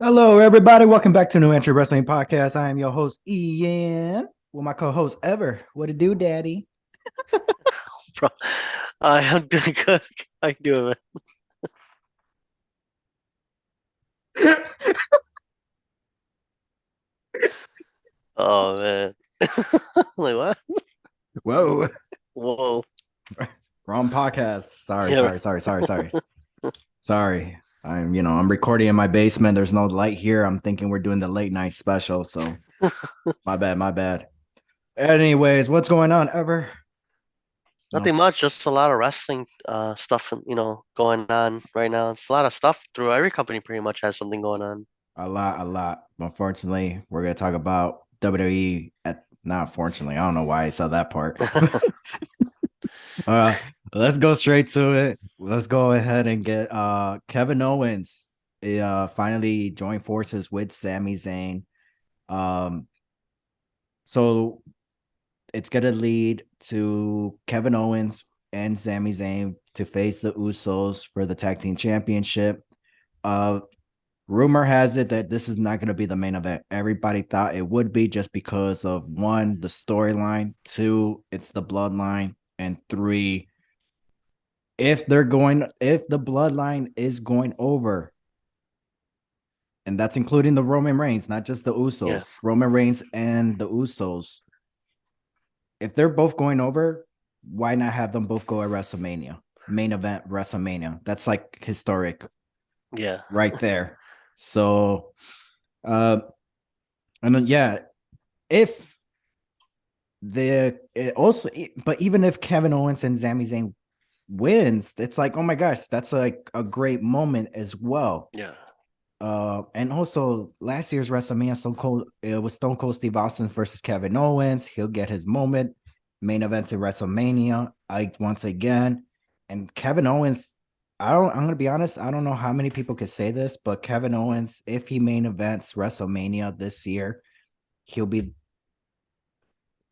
Hello, everybody. Welcome back to New Entry Wrestling Podcast. I am your host, Ian, with my co-host, Ever. What it do, Daddy? Bro, I am doing good. How you doing, man? Oh man. Like what? Whoa, Whoa. wrong podcast. Sorry, Yeah. sorry, sorry, sorry, sorry, sorry. I'm recording in my basement. There's no light here. I'm thinking we're doing the late night special. So my bad, my bad. Anyways, what's going on, Ever? No, Nothing much, just a lot of wrestling stuff going on right now. It's a lot of stuff through every company pretty much has something going on. a lot, a lot. Unfortunately, we're gonna talk about WWE. Not fortunately, I don't know why I said that part. Uh, let's go straight to it. Let's go ahead and get Kevin Owens. Finally joined forces with Sami Zayn. Um, so it's gonna lead to Kevin Owens and Sami Zayn to face the Usos for the tag team championship. Uh, Rumor has it that this is not going to be the main event. Everybody thought it would be just because of one, the storyline, two, it's the bloodline, and three, if the bloodline is going over, and that's including the Roman Reigns, not just the Yeah. Usos, Roman Reigns and the Usos, if they're both going over, why not have them both go at WrestleMania? Main event WrestleMania. That's like historic Yeah. right there. So, uh, and then, yeah, if the it also, but even if Kevin Owens and Sami Zayn wins, it's like, oh my gosh, that's like a great moment as well. Yeah. And also last year's WrestleMania, Stone Cold, it was Stone Cold Steve Austin versus Kevin Owens. He'll get his moment. Main events in WrestleMania, once again, and Kevin Owens. I'm gonna be honest. I don't know how many people could say this, but Kevin Owens, if he main events WrestleMania this year, he'll be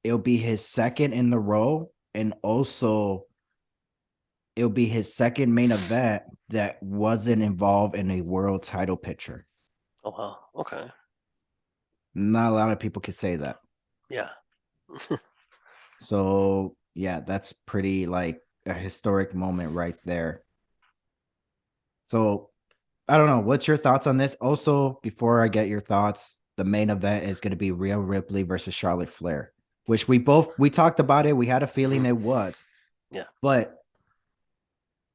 it'll be his second in the row, and also it'll be his second main event that wasn't involved in a world title picture. Oh wow. Okay. Not a lot of people can say that. Yeah. So yeah, that's pretty like a historic moment right there. So I don't know. What's your thoughts on this? Also, before I get your thoughts, the main event is going to be Rhea Ripley versus Charlotte Flair, which we talked about it. We had a feeling Mhm. it was, Yeah. but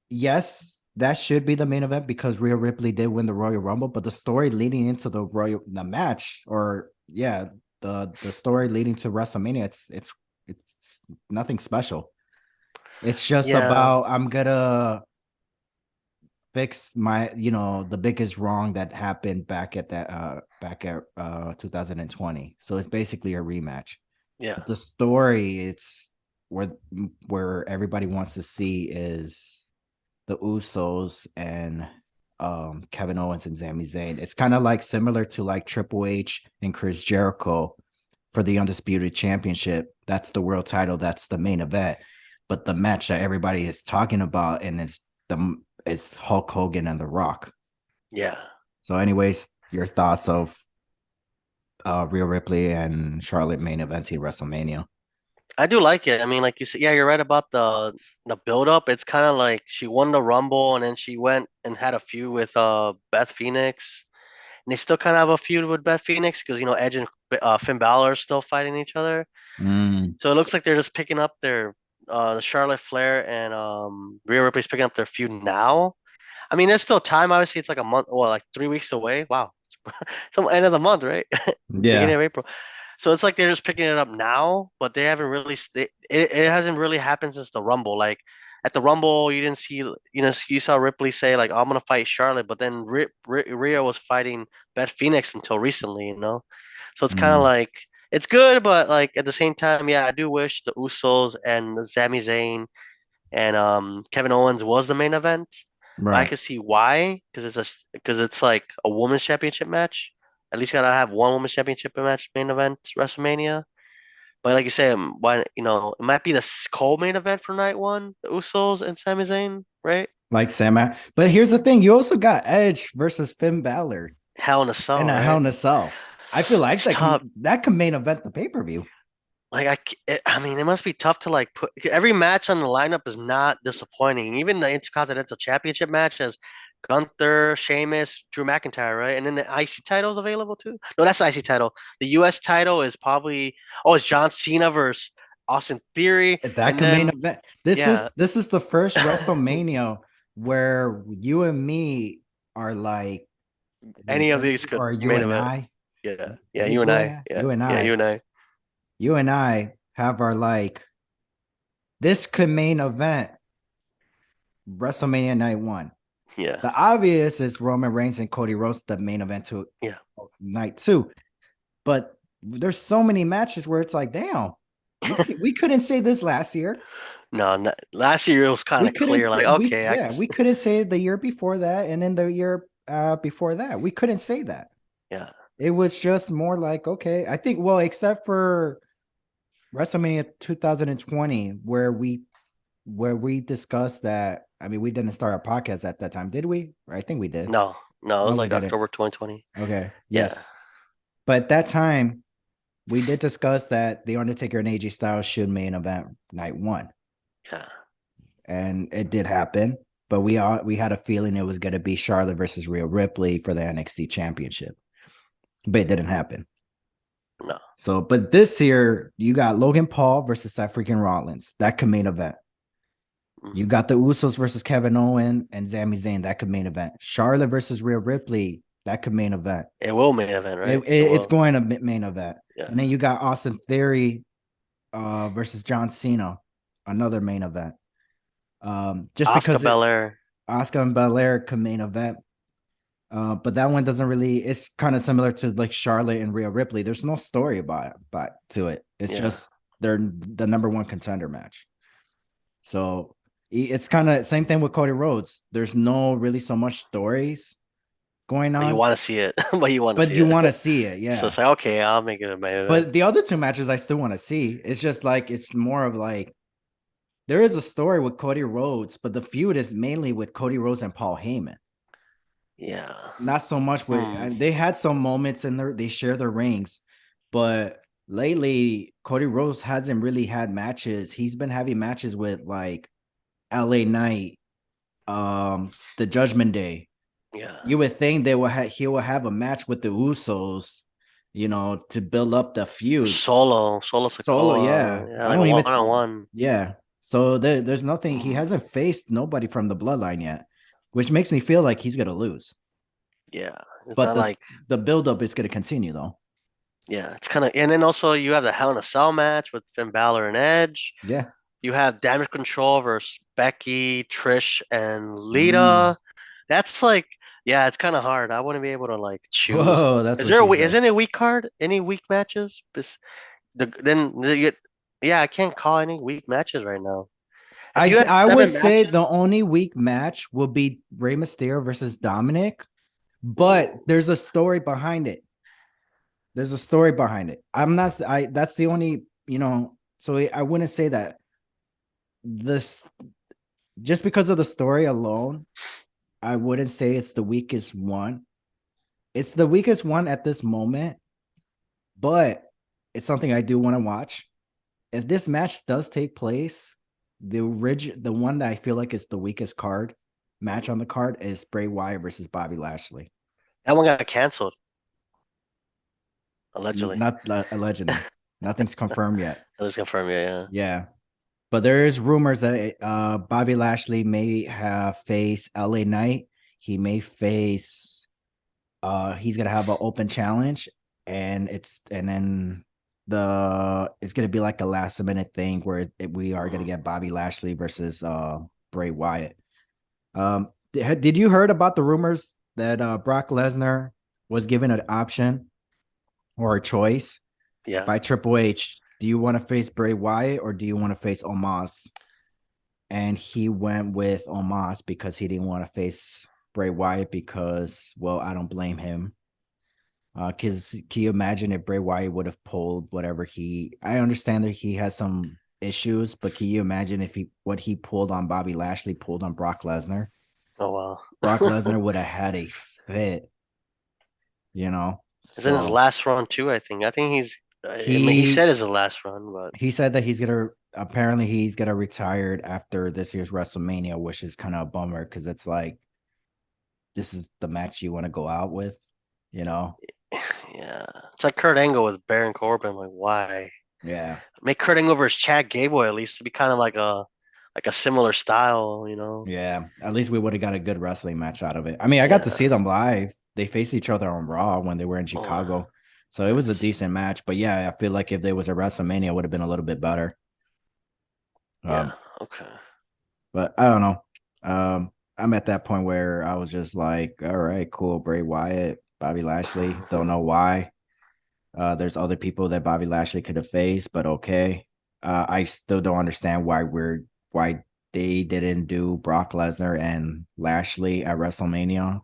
yes, that should be the main event because Rhea Ripley did win the Royal Rumble. But the story leading into the match, or yeah, the story leading to WrestleMania, it's nothing special. It's just Yeah. about I'm gonna fix my the biggest wrong that happened back at 2020. So it's basically a rematch. Yeah. But the story, it's where where everybody wants to see is the Usos and Kevin Owens and Sami Zayn. It's kind of like similar to like Triple H and Chris Jericho for the Undisputed Championship. That's the world title. That's the main event. But the match that everybody is talking about and it's Hulk Hogan and The Rock. Yeah. So, anyways, your thoughts of Rhea Ripley and Charlotte main eventing WrestleMania? I do like it. I mean, like you said, yeah, you're right about the build up. It's kind of like she won the Rumble and then she went and had a feud with Beth Phoenix. And they still kind of have a feud with Beth Phoenix because Edge and Finn Balor are still fighting each other. Mm, So it looks like they're just picking up their the Charlotte Flair and Rhea Ripley's picking up their feud now. I mean, there's still time. Obviously, it's like a month, well, like 3 weeks away. Wow, it's the end of the month, right? Beginning yeah, of April. So it's like they're just picking it up now, but they haven't really. It hasn't really happened since the Rumble. Like at the Rumble, you didn't see, you saw Ripley say like, "I'm gonna fight Charlotte," but then Rhea was fighting Beth Phoenix until recently. So it's kind of mm, like it's good, but like at the same time, yeah, I do wish the Usos and Sami Zayn and Kevin Owens was the main event. But I right. could see why, because it's like a women's championship match. At least gotta have one women's championship match main event WrestleMania. But like you say, why it might be the co-main event for night one, the Usos and Sami Zayn, right? Like Sam. But here's the thing: you also got Edge versus Finn Balor. Hell in a and Cell, a Hell right? in a Cell. I feel like It's tough. that can main event the pay per view. Like I mean, it must be tough to like put every match on the lineup is not disappointing. Even the Intercontinental Championship match has Gunther, Sheamus, Drew McIntyre, right? And then the IC title is available too. No, that's the IC title. The US title is probably it's John Cena versus Austin Theory, That and can main then event. yeah, This is the first WrestleMania where you and me are like, is it any of just these me could or you main and event. I? Yeah, yeah, Is it you and you and I. I? Yeah, yeah, you and I. You and I have our like, this could main event WrestleMania night one. Yeah, The obvious is Roman Reigns and Cody Rhodes, the main event to yeah. night two. But there's so many matches where it's like, damn, we couldn't say this last year. No, last year it was kind We of couldn't clear. say Like, we okay, yeah, we couldn't say the year before that, and then the year before that. We couldn't say that. yeah. It was just more like, okay, I think, well, except for WrestleMania 2020, where we discussed that. I mean, we didn't start a podcast at that time, did we? I think we did. No, no, it No, was we like didn't. October 2020. Okay. Yeah, Yes. But at that time, we did discuss that The Undertaker and AJ Styles should main event night one. yeah. And it did happen. But we had a feeling it was gonna be Charlotte versus Rhea Ripley for the NXT championship. But it didn't happen. No. So, but this year you got Logan Paul versus that freaking Rollins. That could main event. You Mhm. got the Usos versus Kevin Owen and Sami Zayn. That could main event. Charlotte versus Rhea Ripley. That could main event. It will main event, right? It It's will. going to main event. Yeah. And then you got Austin Theory versus John Cena, another main event. Just Oscar because it Belair. Oscar and Belair could main event. But that one doesn't really. It's kind of similar to like Charlotte and Rhea Ripley. There's no story about it, but to it, it's Yeah. just they're the number one contender match. So it's kind of same thing with Cody Rhodes. There's no really so much stories going But you on, want to see it. But you want to but see you it. want to see it, So yeah. it's like, okay, I'll make it a main event. But the other two matches I still want to see. It's just like it's more of like there is a story with Cody Rhodes, but the feud is mainly with Cody Rhodes and Paul Heyman. Yeah. Not so much with Hmm. they had some moments in there, they share the rings, but lately Cody Rhodes hasn't really had matches. He's been having matches with like LA Knight, the Judgment Day. Yeah. You would think they will he will have a match with the Usos, to build up the feud. Solo Solo, yeah. Sikoa. Yeah, I like don't one even on one. yeah. So there's nothing. He Hmm. hasn't faced nobody from the bloodline yet, which makes me feel like he's gonna lose. Yeah. It's But not like the build up is gonna continue though. yeah, it's kind of and then also you have the Hell in a Cell match with Finn Balor and Edge. Yeah. You have Damage Control versus Becky, Trish, and Mm. Lita. That's like, yeah, it's kind of hard. I wouldn't be able to like choose. Whoa, that's Is what there a she week? said. Isn't it a week card? Any week matches? Yeah, I can't call any week matches right now. If you had I would seven say the matches, only weak match will be Rey Mysterio versus Dominic, but ooh, there's a story behind it. There's a story behind it. I'm not. I That's the only. So I wouldn't say that this just because of the story alone. I wouldn't say it's the weakest one. It's the weakest one at this moment, but it's something I do want to watch. If this match does take place, the one that I feel like is the weakest card match on the card is Bray Wyatt versus Bobby Lashley. that one got canceled allegedly. Not allegedly, nothing's confirmed yet. Let's confirm, yeah, Yeah, but there is rumors that Bobby Lashley may have face LA Knight. He may face he's gonna have an open challenge, and then it's gonna be like a last minute thing where we are gonna yeah. get Bobby Lashley versus Bray Wyatt. Did you heard about the rumors that Brock Lesnar was given an option or a choice Yeah. by Triple H? Do you want to face Bray Wyatt or do you want to face Omos? And he went with Omos because he didn't want to face Bray Wyatt because, well, I don't blame him. Because can you imagine if Bray Wyatt would have pulled whatever I understand that he has some issues, but can you imagine if what he pulled on Bobby Lashley pulled on Brock Lesnar? Oh Brock wow. Lesnar would have had a fit. you know. It's in his So last run too. I think he's. I mean, he he said it's the last run, but he said that he's gonna retire after this year's WrestleMania, which is kind of a bummer because it's like this is the match you want to go out with, you know? yeah, it's like Kurt Angle with Baron Corbin. Like, why Yeah. make Kurt Angle versus Chad Gable at least to be kind of like a similar style, you know? Yeah. At least we would have got a good wrestling match out of it. I mean, I got to see Yeah. them live. They faced each other on Raw when they were in Oh, Chicago. So it was a nice. decent match. But yeah, I feel like if there was a WrestleMania, it would have been a little bit better. Yeah. Um, Okay. but I don't know. I'm at that point where I was just like, all right, cool. Bray Wyatt, Bobby Lashley. Don't know why. There's other people that Bobby Lashley could have faced, but okay. I still don't understand why they didn't do Brock Lesnar and Lashley at WrestleMania.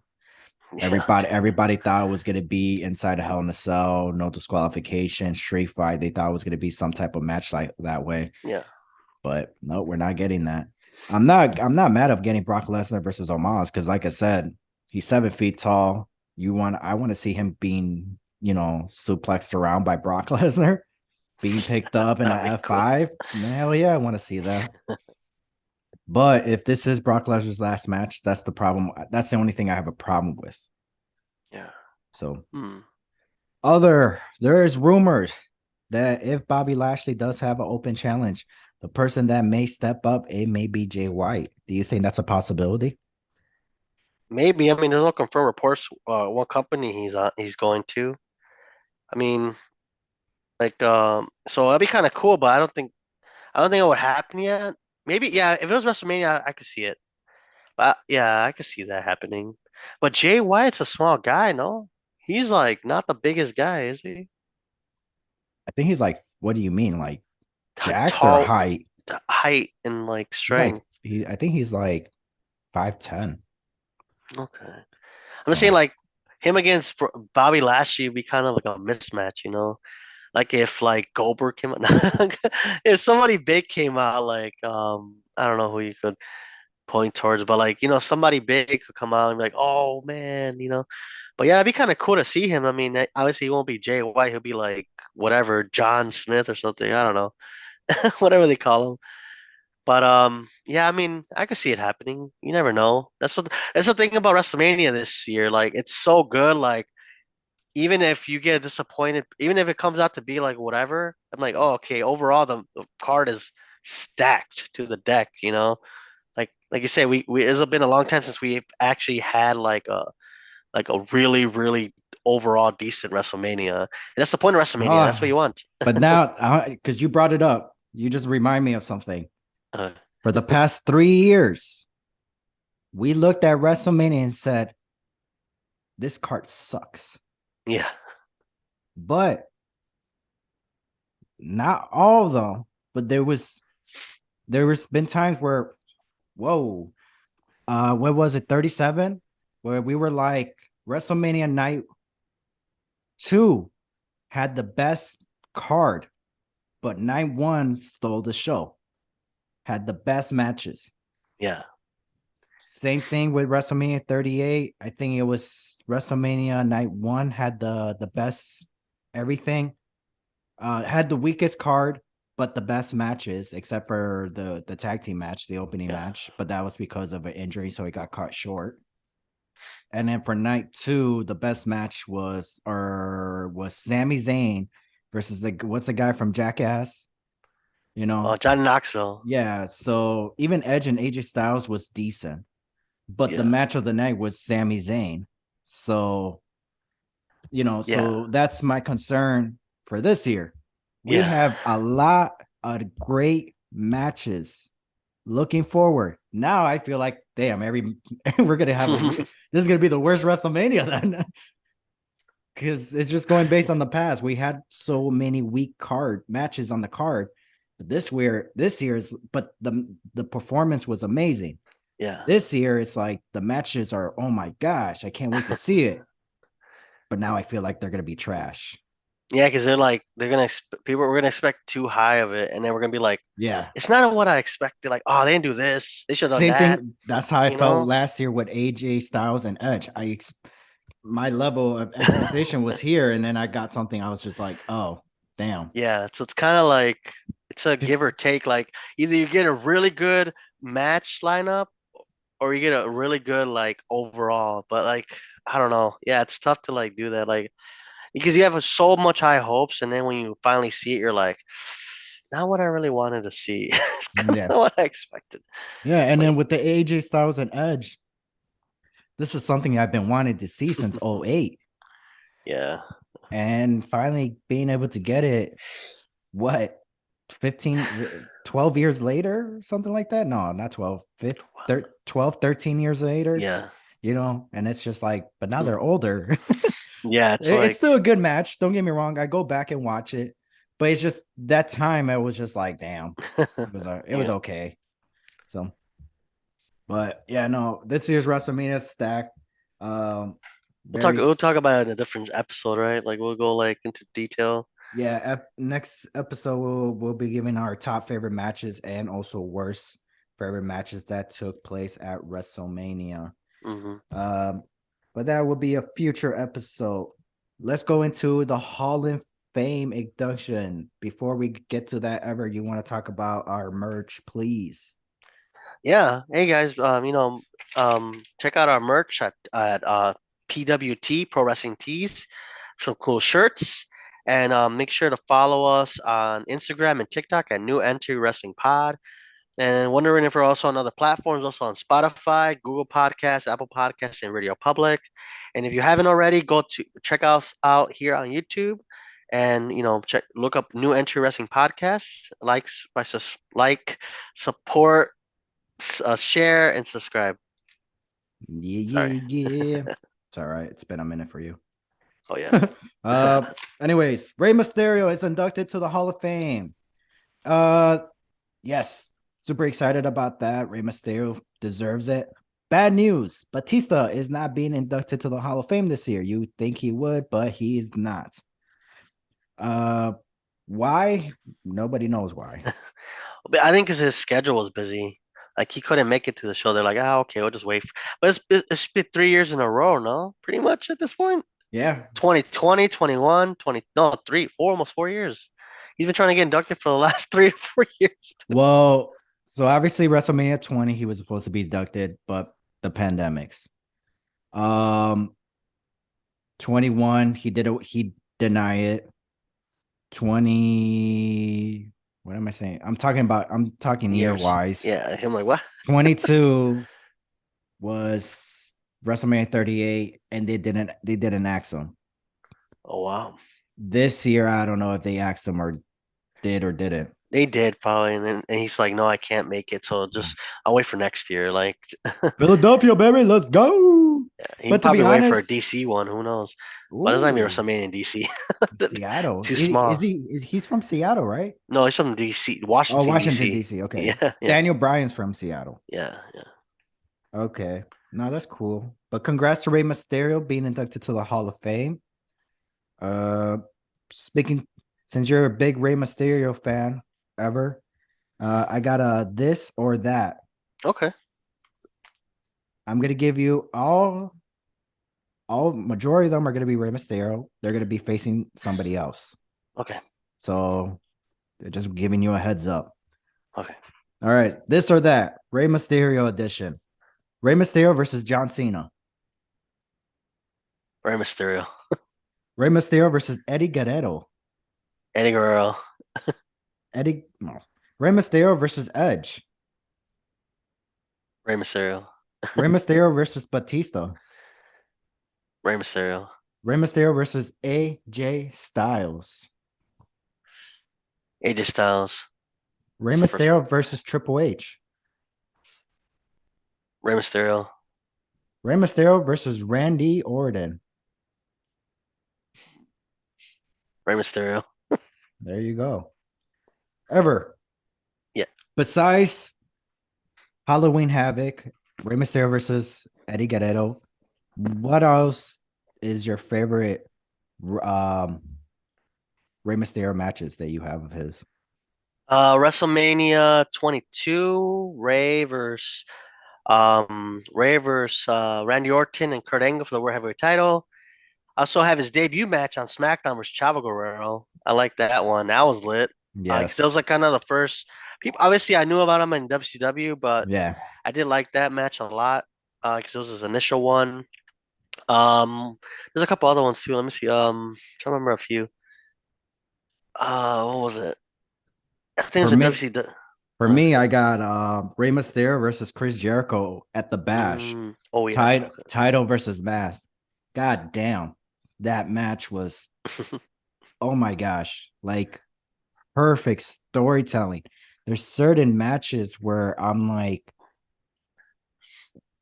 Yeah. Everybody thought it was gonna be inside a Hell in a Cell, no disqualification, straight fight. They thought it was gonna be some type of match like that way, Yeah. but no, we're not getting that. I'm not mad of getting Brock Lesnar versus Omos because, like I said, he's 7 feet tall. I want to see him being, suplexed around by Brock Lesnar, being picked up in an That'd be cool. F5. Hell yeah, I want to see that. But if this is Brock Lesnar's last match, that's the problem. That's the only thing I have a problem with. Yeah. So Hmm. there's rumors that if Bobby Lashley does have an open challenge, the person that may step up, it may be Jay White. Do you think that's a possibility? Maybe. I mean, there's no confirmed reports. What company he's going to. I mean, like, so that'd be kind of cool, but I don't think it would happen yet. Maybe, yeah. If it was WrestleMania, I could see it. But yeah, I could see that happening. But Jay White's a small guy, no? He's like not the biggest guy, is he? I think he's like, what do you mean? Like Like jacked or tall, height? the height and like He's like strength. I think he's like 5'10". Okay. I'm just saying So like him against Bobby Lashley would be kind of like a mismatch, you know? Like if like Goldberg came out, if somebody big came out, like I don't know who you could point towards, but like somebody big could come out and be like, oh man, you know. But yeah, it'd be kind of cool to see him. I mean, obviously he won't be Jay White. He'll be like whatever John Smith or something. I don't know, whatever they call him. But yeah, I mean, I could see it happening. You never know. That's the thing about WrestleMania this year. Like, it's so good. Like, even if you get disappointed, even if it comes out to be like whatever, I'm like, oh, okay. Overall, the card is stacked to the deck. You know, like you say, we it's been a long time since we actually had like a really really overall decent WrestleMania. And that's the point of WrestleMania. That's what oh, you want. but now because you brought it up, you just remind me of something. Uh, For the past 3 years, we looked at WrestleMania and said, this card sucks. yeah, But not all of them, but there was been times where, whoa, what was it, 37? Where we were like, WrestleMania night 2 had the best card, but night 1 stole the show, had the best matches. yeah, Same thing with WrestleMania 38. I think it was WrestleMania night 1 had the best everything. Had the weakest card, but the best matches, except for the tag team match, the opening yeah, match. But that was because of an injury, so it got cut short. And then for night 2, the best match was Sami Zayn versus what's the guy from Jackass? You know, Johnny Knoxville. yeah. So even Edge and AJ Styles was decent, but the Yeah, match of the night was Sami Zayn. So yeah, so that's my concern for this year. We yeah. have a lot of great matches looking forward. Now I feel like, damn, we're gonna have this is gonna be the worst WrestleMania then. Because it's just going based on the past. We had so many weak card matches on the card, but this year's but the performance was amazing. Yeah. This year, it's like the matches are, oh my gosh, I can't wait to see it. But now I feel like they're gonna be trash. Yeah, because they're gonna people we're gonna expect too high of it, and then we're gonna be like, Yeah. it's not what I expected. Like, oh, they didn't do this. They should have done Same that. thing. That's how I You felt know? last year with AJ Styles and Edge. my level of expectation was here, and then I got something. I was just like, oh, damn. Yeah, so it's kind of like it's a 'Cause- give or take. Like either you get a really good match lineup or you get a really good like overall. But like I don't know. Yeah, it's tough to like do that like because you have so much high hopes and then when you finally see it you're like not what I really wanted to see. It's kind Yeah, of what I expected. yeah, and But then with the AJ Styles and Edge, this is something I've been wanting to see since '08, yeah. and finally being able to get it. What 12 years later, something like that? No, not 12, 12, 13 years later, Yeah. and it's just like, but now they're older. Yeah, it's It's like still a good match. Don't get me wrong. I go back and watch it, but it's just that time I was just like, damn, it was yeah. okay. So, but yeah, no, this year's WrestleMania stack, um, very We'll talk about it in a different episode, right? Like we'll go like into detail. yeah. Next episode we'll be giving our top favorite matches and also worst favorite matches that took place at WrestleMania. Hmm. Um, but that will be a future episode. Let's go into the Hall of Fame induction. Before we get to that, ever you want to talk about our merch, please? Yeah. Hey guys, check out our merch at PWT Pro Wrestling Tees. Some cool shirts. And make sure to follow us on Instagram and TikTok at New Entry Wrestling Pod. And wondering if we're also on other platforms, also on Spotify, Google Podcasts, Apple Podcasts, and Radio Public. And if you haven't already, go to check us out here on YouTube, and look up New Entry Wrestling Podcasts. Like, support, share, and subscribe. Yeah, Sorry. yeah, yeah. It's all right. It's been a minute for you. Oh yeah. uh, anyways, Rey Mysterio is inducted to the Hall of Fame. Uh, yes, super excited about that. Rey Mysterio deserves it. Bad news: Batista is not being inducted to the Hall of Fame this year. You think he would, but he is not. Uh, why? Nobody knows why. But I think because his schedule was busy. Like he couldn't make it to the show. They're like, okay, we'll just wait. But it's been 3 years in a row, no? Pretty much at this point. Yeah. 2020, 21, 20, no, almost 4 years. He's been trying to get inducted for the last 3 to 4 years. Well, so obviously WrestleMania 20, he was supposed to be inducted, but the pandemics. Um, 21, he denied it. 20, what am I saying? I'm talking year Years. wise. Yeah, I'm like, what? 22 was WrestleMania 38, and they didn't ask him. Oh wow. This year, I don't know if they asked him or did or didn't. They did probably, and he's like, no, I can't make it. So just I'll wait for next year. Like Philadelphia, baby, let's go. he can But to be probably wait for a honest, DC one. Who knows? But there's not even ooh, WrestleMania in DC. Seattle. Too Is small. he is he's from Seattle, right? No, he's from DC, Oh, Washington, Washington, DC. D.C. Okay. Yeah, yeah, Daniel Bryan's from Seattle. yeah, yeah. Okay. No, that's cool. But congrats to Rey Mysterio being inducted to the Hall of Fame. Uh speaking since you're a big Rey Mysterio fan ever, I got a this or that. Okay, I'm gonna give you all majority of them are gonna be Rey Mysterio. They're gonna be facing somebody else. okay, So they're just giving you a heads up. okay. All right, this or that. Rey Mysterio edition. Rey Mysterio versus John Cena. Rey Mysterio, Rey Mysterio versus Eddie Guerrero. Eddie Guerrero, Eddie, no. Rey Mysterio versus Edge. Rey Mysterio, Rey Mysterio versus Batista. Rey Mysterio, Rey Mysterio versus AJ Styles. AJ Styles. Rey That's the first one. Mysterio versus Triple H. Rey Mysterio, Rey Mysterio versus Randy Orton. Rey Mysterio. There you go. Ever. Yeah. Besides Halloween Havoc, Rey Mysterio versus Eddie Guerrero, what else is your favorite um Rey Mysterio matches that you have of his? WrestleMania 22, Ray versus Randy Orton and Kurt Angle for the World Heavyweight title. I also have his debut match on SmackDown versus Chavo Guerrero. I like that one. That was lit. Because that was Yes. like kind of the first people. Obviously, I knew about him in WCW, but Yeah. I did like that match a lot. Because it was his initial one. Um, there's a couple other ones too. Let me see. Trying to remember a few. What was it? I think it For was a me, WCW. for me, I got Rey Mysterio versus Chris Jericho at the Bash. Oh yeah. Title versus mask. God damn. That match was, Okay. oh my gosh, like perfect storytelling. There's certain matches where I'm like,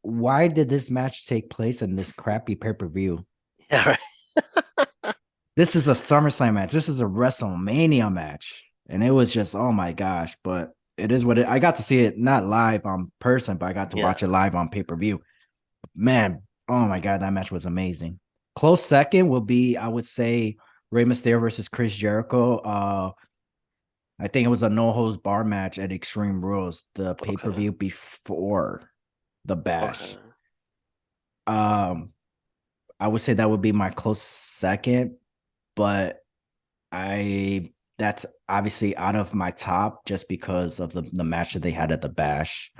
why did this match take place in this crappy pay-per-view? Yeah. Right. This is a SummerSlam match. This is a WrestleMania match. And it was just, oh my gosh. But it is what it I got to see it not live on person, but I got to Yeah. watch it live on pay-per-view. Man, oh my god, that match was amazing. Close second will be, I would say, Rey Mysterio versus Chris Jericho. I think it was a no holds bar match at Extreme Rules, the pay per Okay. view before the Okay. Bash. Um, I would say that would be my close second, but I that's obviously out of my top just because of the match that they had at the Bash.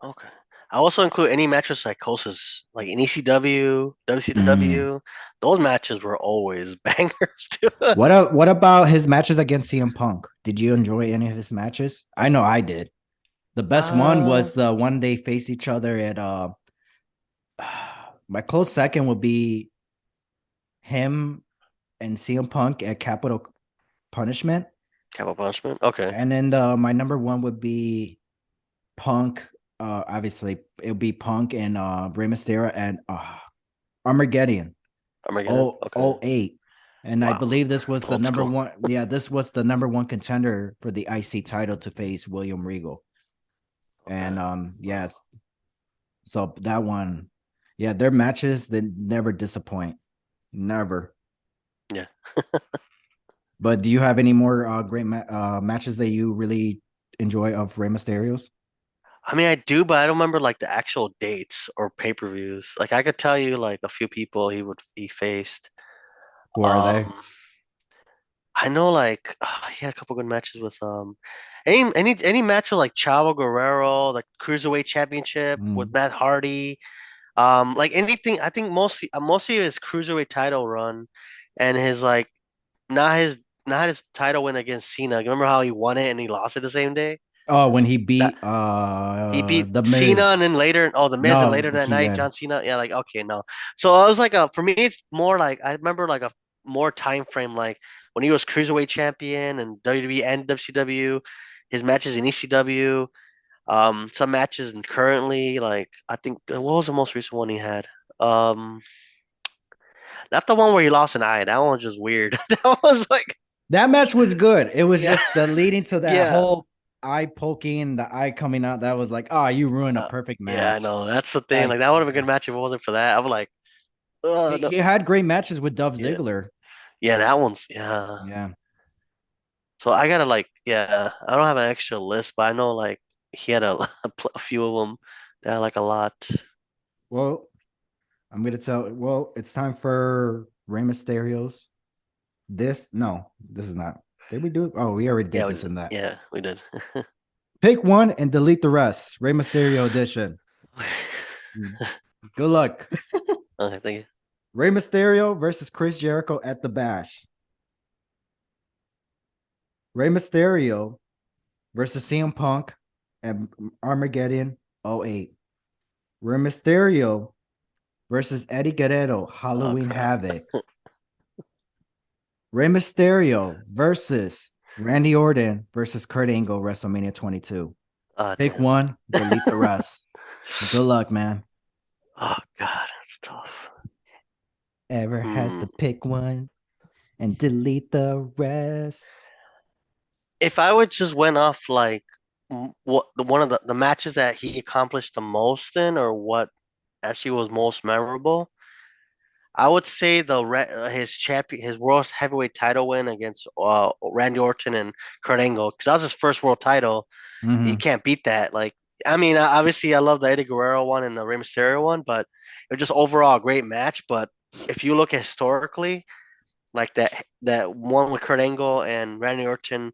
Okay. I also include any match with psychosis, like in ECW, Mm. WCW. Those matches were always bangers too. What about his matches against CM Punk? Did you enjoy any of his matches? I know I did. The best one Uh, was the one they face each other at my close second would be him and CM Punk at Capital Punishment. Capital Punishment. Okay. And then my number one would be Punk. Obviously it would be Punk and Rey Mysterio and Armageddon Armageddon. oh Okay. oh eight. And I Wow. believe this was the Old number school. one. Yeah, this was the number one contender for the IC title to face William Regal. Okay. And yes, so that one, yeah, their matches they never disappoint, never. Yeah. But do you have any more great matches that you really enjoy of Rey Mysterio's? I mean, I do, but I don't remember like the actual dates or pay-per-views. Like I could tell you like a few people he faced. Who are they? Um, I know like he had a couple good matches with any match with like Chavo Guerrero, like Cruiserweight Championship with Mm. Matt Hardy. Like anything, I think mostly his Cruiserweight title run and his like not his not his title win against Cena. Remember how he won it and he lost it the same day? Oh, when he That beat he beat the Cena Miz. and then later, oh, the Miz, and No, later that he night, yeah. John Cena. Yeah, like okay, no. So I was like, for me, it's more like I remember like a more time frame, like when he was cruiserweight champion and WWE and WCW, his matches in ECW, some matches and currently, like I think what was the most recent one he had? Um, not the one where he lost an eye. That one was just weird. That was like, That match was good. It was yeah, just the leading to that yeah. whole eye poking, the eye coming out. That was like, oh, you ruined a Uh, perfect yeah, I match. know. That's the thing. Like, Like that would have been a good match if it wasn't for that. I was like, he no. had great matches with Dove Yeah, Ziggler. yeah, that one's yeah. Yeah. So I gotta like, yeah, I don't have an extra list, but I know like he had a few of them that I like a lot. Well, I'm gonna tell. Well, it's time for Rey Mysterio's. This is not. Did we do it? Oh, we already did this and that. Yeah, we did. Pick one and delete the rest. Rey Mysterio edition. Good luck. Okay, thank you. Rey Mysterio versus Chris Jericho at the Bash. Rey Mysterio versus CM Punk at Armageddon '08. Rey Mysterio versus Eddie Guerrero Oh Halloween crap. Havoc. Rey Mysterio versus Randy Orton versus Kurt Angle WrestleMania 22. Oh Pick damn. one, delete the rest. Good luck, man. Oh God, that's tough. Ever has Hmm. to pick one and delete the rest. If I would just went off like what one of the matches that he accomplished the most in, or what actually was most memorable, I would say his champion, his world heavyweight title win against Randy Orton and Kurt Angle, because that was his first world title. You Mm-hmm. can't beat that. Like, I mean, obviously, I love the Eddie Guerrero one and the Rey Mysterio one, but it was just overall a great match. But if you look historically, like that one with Kurt Angle and Randy Orton,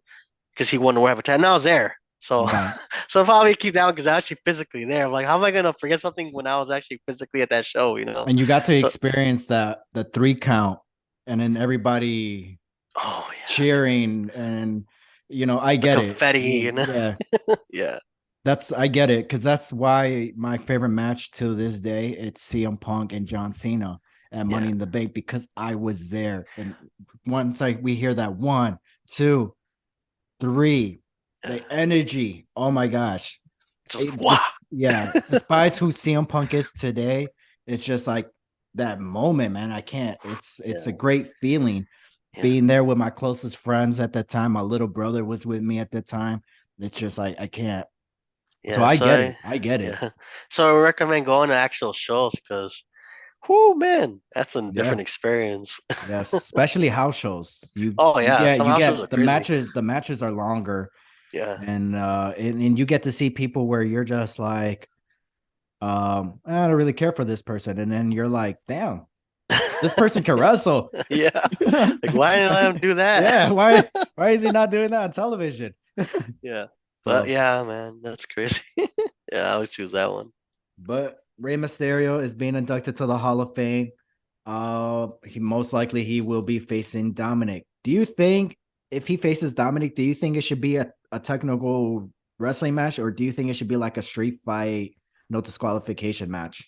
because he won the World Heavyweight title, and I was there. So, Right. so I'll probably keep that one because I was actually physically there. I'm like, how am I gonna forget something when I was actually physically at that show? You know? And you got to So, experience that the 3 count and then everybody oh yeah, dude, cheering and I the get it. confetti and Yeah. yeah, That's I get it because that's why my favorite match to this day it's CM Punk and John Cena at Money yeah, in the Bank because I was there. And once we hear that 1, 2, 3, yeah. the energy, oh my gosh. Just It wow, just yeah, despite who CM Punk is today, it's just like that moment, man. I can't. It's a yeah, great feeling yeah, being there with my closest friends at that time. My little brother was with me at the time. It's just like I can't. So yeah. I So get it. I get it. yeah, so I recommend going to actual shows because, whoo, man, that's a Yeah. different experience. Yes. Especially house shows. You Oh you yeah, get some you house shows are get crazy. the matches are longer Yeah. and you get to see people where you're just like, I don't really care for this person. And then you're like, damn, this person can wrestle. Yeah. Like, why didn't I let him do that? Yeah, why is he not doing that on television? Yeah. But So, yeah, man, that's crazy. Yeah, I would choose that one. but Rey Mysterio is being inducted to the Hall of Fame. He most likely he will be facing Dominic. Do you think if he faces Dominic, do you think it should be a technical wrestling match, or do you think it should be like a street fight, no disqualification match?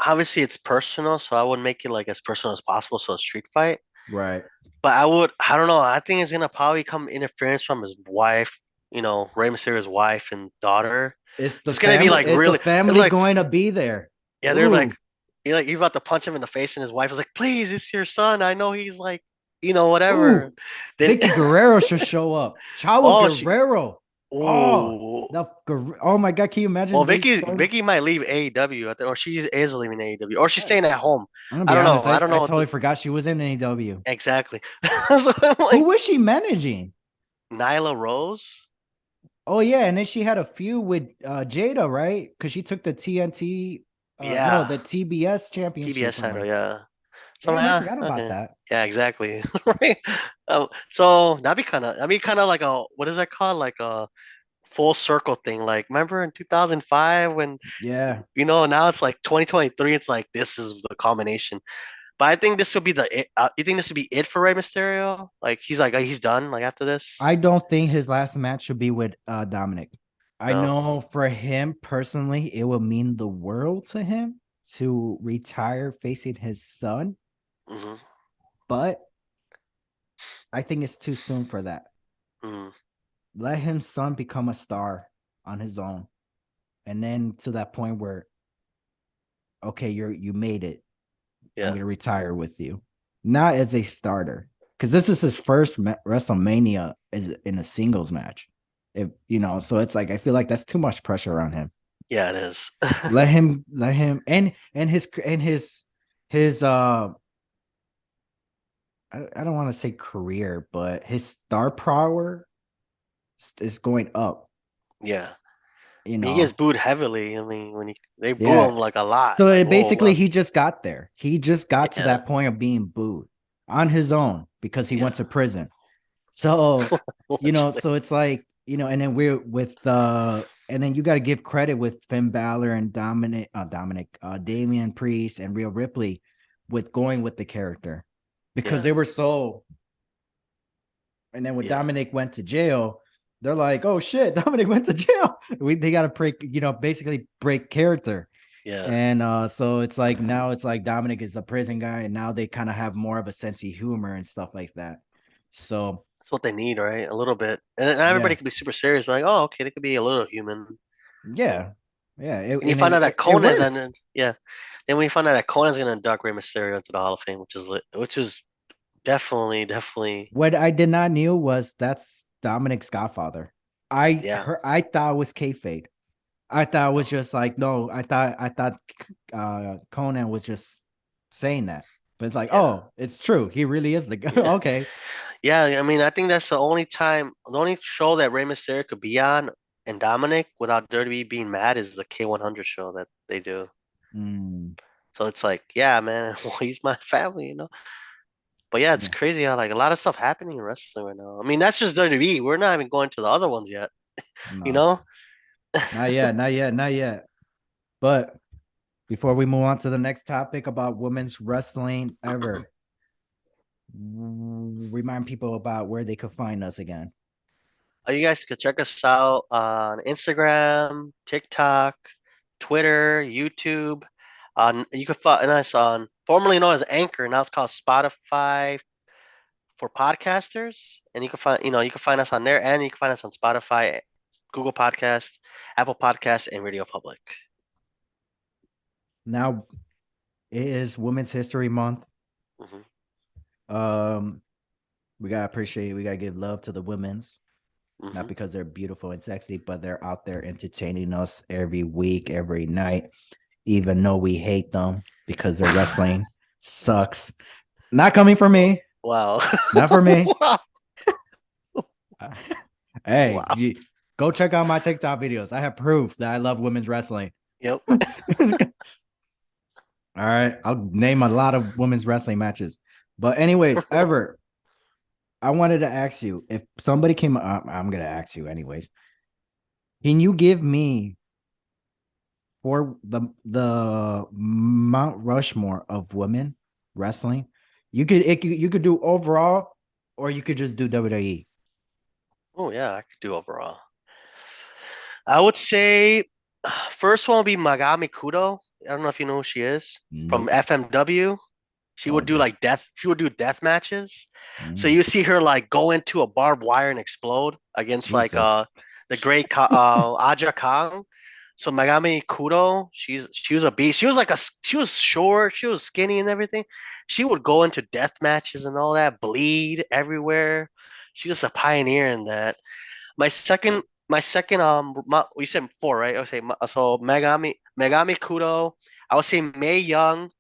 Obviously, it's personal, so I would make it like as personal as possible, so a street fight. Right. But I don't know. I think it's gonna probably come interference from his wife, Rey Mysterio's wife and daughter. So it's gonna be like Is the really, it's family like, going to be there? yeah, they're Ooh, like, you're about to punch him in the face, and his wife is like, please, it's your son. I know he's like, whatever. ooh. Then, Vicky Guerrero should show up. Chavo oh, Guerrero. Oh, ooh. oh my God, can you Well, imagine they throwing Vicky might leave AEW, or she is leaving AEW, or she's I'm staying at home. gonna I be don't know. honest, I don't I know totally forgot she was in AEW. exactly. So I'm Who like, was she managing? Nyla Rose. Oh yeah, and then she had a feud with Jada, right? Because she took the TNT, no, Yeah, the TBS championship TBS from title. her. Yeah. So I'm Damn, I like, forgot ah, about okay. that. Yeah, exactly. Right. So that'd be kind of like a, what is that called? Like a full circle thing. Like, remember in 2005 when, Yeah, now it's like 2023. It's like this is the combination. But I think this will be you think this would be it for Rey Mysterio? Like he's done. Like after this? I don't think his last match should be with Dominic. I No. know for him personally, it will mean the world to him to retire facing his son, Hmm. but I think it's too soon for that. Hmm. Let his son become a star on his own, and then to that point where okay, you made it. I'm Yeah. gonna retire with you, not as a starter, because this is his first WrestleMania is in a singles match. If so it's like I feel like that's too much pressure on him. Yeah, it is. Let him, and his I don't want to say career, but his star power is going up. Yeah. You He gets know, booed heavily. I mean, when they boo yeah. him like a lot. So Like, it whoa, basically wow. he just got there. He just got to Yeah. that point of being booed on his own because he Yeah. went to prison. So, Literally. so it's like, and then we're with and then you got to give credit with Finn Balor and Damian Priest and Rhea Ripley with going with the character because Yeah. they were so. And then when Yeah. Dominic went to jail, they're like, "Oh shit, Dominic went to jail." They got to break, basically break character. Yeah. And so it's like now it's like Dominic is a prison guy, and now they kind of have more of a sense of humor and stuff like that. So That's what they need, right? A little bit. And not everybody yeah, can be super serious. Like, oh, okay, they could be a little human. yeah, yeah. And you find out that It Conan's works. and yeah. Then we find out that Conan's gonna induct Rey Mysterio into the Hall of Fame, which is definitely, What I did not knew was that's Dominic's godfather. yeah. I thought it was kayfabe. I thought it was No. just like no. I thought Conan was just saying that, but it's like Yeah. oh, it's true. He really is the guy. Yeah. Okay. Yeah, I mean, I think that's the only show that Rey Mysterio could be on and Dominic without WWE being mad is the K100 show that they do. Mm. So it's like, yeah, man, well, he's my family. But yeah, it's Yeah. crazy how like a lot of stuff happening in wrestling right now. I mean, that's just WWE. We're not even going to the other ones yet. You No, know? not yet, not yet, not yet. But before we move on to the next topic about women's wrestling ever, remind people about where they could find us again. You guys can check us out on Instagram, TikTok, Twitter, YouTube. You can find us on formerly known as Anchor. Now it's called Spotify for podcasters, and you can find us on there, and you can find us on Spotify, Google Podcast, Apple Podcast, and Radio Public. Now it is Women's History Month. Hmm. Um, we gotta give love to the women's, not Hmm. because they're beautiful and sexy, but they're out there entertaining us every week, every night, even though we hate them because their wrestling sucks. Not coming for me. Wow. Not for me. Wow. Hey, Wow. go check out my TikTok videos. I have proof that I love women's wrestling. Yep. All right, I'll name a lot of women's wrestling matches. But anyways, Ever, I wanted to ask you if somebody came up. I'm gonna ask you anyways. Can you give me for the Mount Rushmore of women wrestling? You could do overall, or you could just do WWE. Oh yeah, I could do overall. I would say first one would be Magami Kudo. I don't know if you know who she is from Nope. FMW. She would do Okay. like death. She would do death matches. So Mm, you see her like go into a barbed wire and explode against like Jesus. the great Aja Kong. So Megami Kudo, she was a beast. She was short, she was skinny and everything. She would go into death matches and all that, bleed everywhere. She was a pioneer in that. We said four, right? Okay, so Megami Kudo. I would say May Young.